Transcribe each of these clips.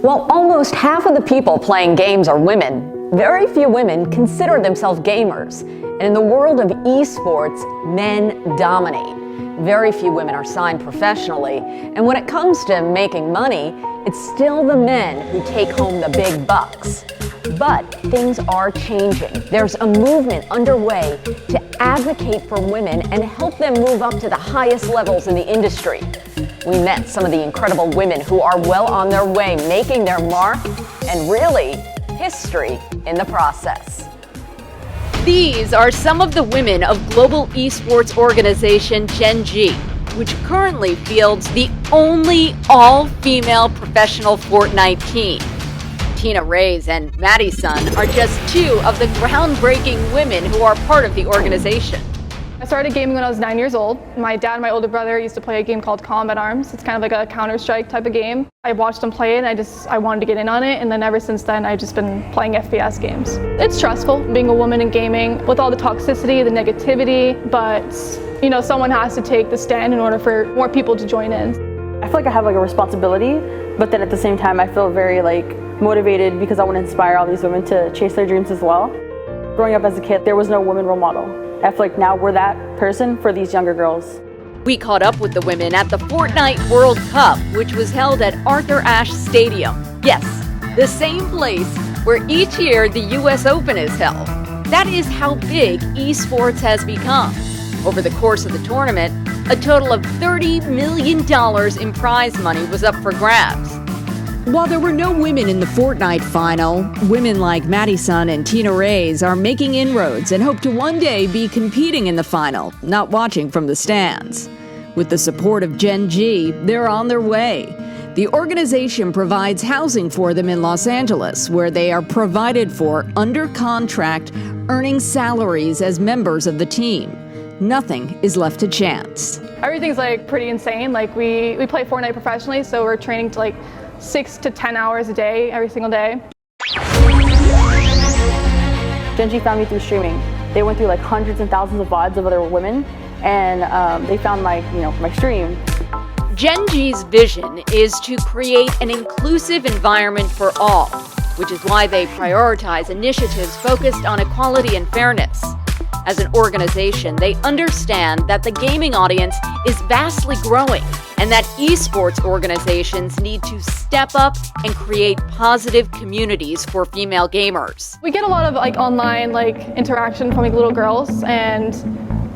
While almost half of the people playing games are women, very few women consider themselves gamers. And in the world of esports, men dominate. Very few women are signed professionally, and when it comes to making money, it's still the men who take home the big bucks. But things are changing. There's a movement underway to advocate for women and help them move up to the highest levels in the industry. We met some of the incredible women who are well on their way, making their mark, and really, history in the process. These are some of the women of global esports organization Gen.G, which currently fields the only all-female professional Fortnite team. Tina Reyes and Maddie Sun are just two of the groundbreaking women who are part of the organization. I started gaming when I was 9 years old. My dad and my older brother used to play a game called Combat Arms. It's kind of like a Counter-Strike type of game. I watched them play it and I wanted to get in on it, and then ever since then I've just been playing FPS games. It's stressful being a woman in gaming with all the toxicity, the negativity, but you know, someone has to take the stand in order for more people to join in. I feel like I have a responsibility, but then at the same time I feel very motivated because I want to inspire all these women to chase their dreams as well. Growing up as a kid, there was no women role model. I feel like now we're that person for these younger girls. We caught up with the women at the Fortnite World Cup, which was held at Arthur Ashe Stadium. Yes, the same place where each year the US Open is held. That is how big esports has become. Over the course of the tournament, a total of $30 million in prize money was up for grabs. While there were no women in the Fortnite final, women like Maddie Sun and Tina Reyes are making inroads and hope to one day be competing in the final, not watching from the stands. With the support of Gen.G, they're on their way. The organization provides housing for them in Los Angeles, where they are provided for under contract, earning salaries as members of the team. Nothing is left to chance. Everything's pretty insane. We play Fortnite professionally, so we're training to 6 to 10 hours a day, every single day. Gen.G found me through streaming. They went through hundreds and thousands of VODs of other women, and they found my stream. Gen.G's vision is to create an inclusive environment for all, which is why they prioritize initiatives focused on equality and fairness. As an organization, they understand that the gaming audience is vastly growing and that esports organizations need to step up and create positive communities for female gamers. We get a lot of online interaction from little girls, and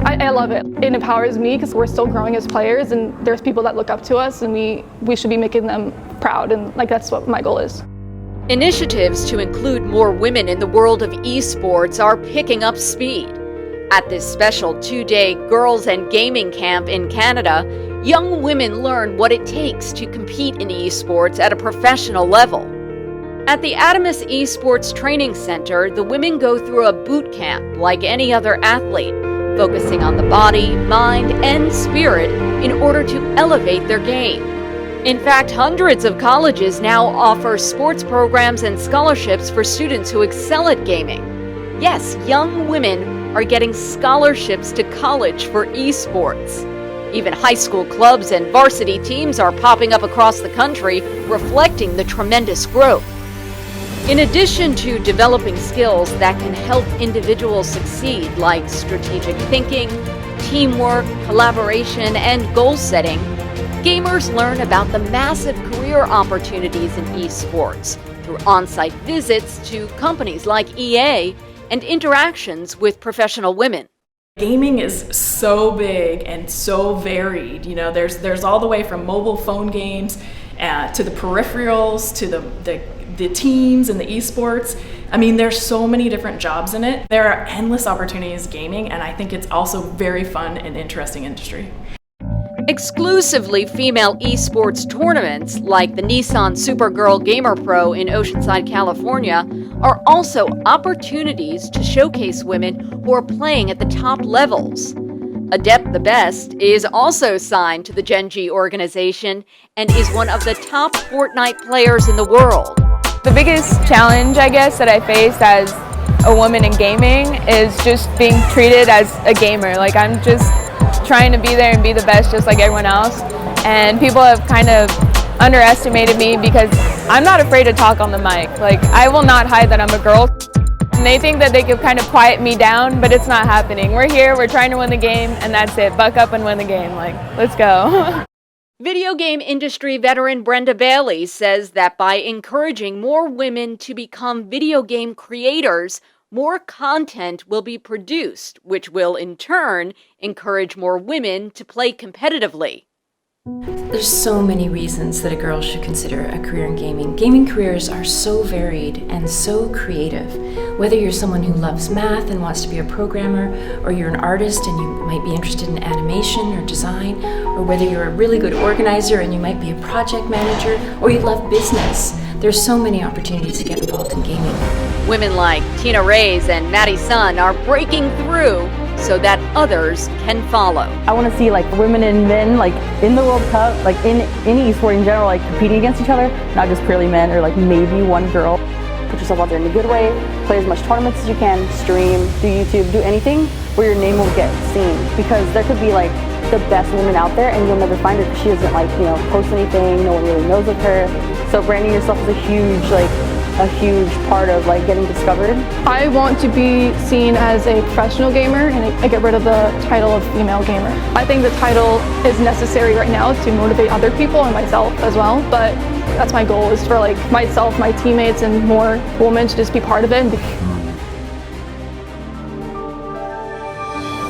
I love it. It empowers me because we're still growing as players, and there's people that look up to us, and we should be making them proud, and that's what my goal is. Initiatives to include more women in the world of esports are picking up speed. At this special 2-day girls and gaming camp in Canada, young women learn what it takes to compete in esports at a professional level. At the Adamus Esports Training Center, the women go through a boot camp like any other athlete, focusing on the body, mind, and spirit in order to elevate their game. In fact, hundreds of colleges now offer sports programs and scholarships for students who excel at gaming. Yes, young women are getting scholarships to college for esports. Even high school clubs and varsity teams are popping up across the country, reflecting the tremendous growth. In addition to developing skills that can help individuals succeed, like strategic thinking, teamwork, collaboration, and goal setting, gamers learn about the massive career opportunities in esports through on-site visits to companies like EA and interactions with professional women. Gaming is so big and so varied. There's all the way from mobile phone games to the peripherals to the teams and the esports. There's so many different jobs in it. There are endless opportunities gaming, and I think it's also very fun and interesting industry. Exclusively female esports tournaments, like the Nissan Supergirl Gamer Pro in Oceanside, California, are also opportunities to showcase women who are playing at the top levels. Adept the Best is also signed to the Gen.G organization and is one of the top Fortnite players in the world. The biggest challenge, I guess, that I faced as a woman in gaming is just being treated as a gamer. I'm just trying to be there and be the best just like everyone else. And people have kind of underestimated me because I'm not afraid to talk on the mic. Like, I will not hide that I'm a girl. And they think that they could kind of quiet me down, but it's not happening. We're here, we're trying to win the game, and that's it. Buck up and win the game. Like, let's go. Video game industry veteran Brenda Bailey says that by encouraging more women to become video game creators, more content will be produced, which will in turn encourage more women to play competitively. There's so many reasons that a girl should consider a career in gaming. Gaming careers are so varied and so creative. Whether you're someone who loves math and wants to be a programmer, or you're an artist and you might be interested in animation or design, or whether you're a really good organizer and you might be a project manager, or you love business, there's so many opportunities to get involved in gaming. Women like Tina Reyes and Maddie Sun are breaking through so that others can follow. I want to see like women and men like in the World Cup, like in esport in general, like competing against each other, not just purely men or like maybe one girl. Put yourself out there in a good way, play as much tournaments as you can, stream, do YouTube, do anything where your name will get seen, because there could be like the best woman out there and you'll never find her because she doesn't like, you know, post anything, no one really knows of her. So branding yourself is a huge part of like getting discovered. I want to be seen as a professional gamer, and I get rid of the title of female gamer. I think the title is necessary right now to motivate other people and myself as well, but that's my goal, is for like myself, my teammates, and more women to just be part of it and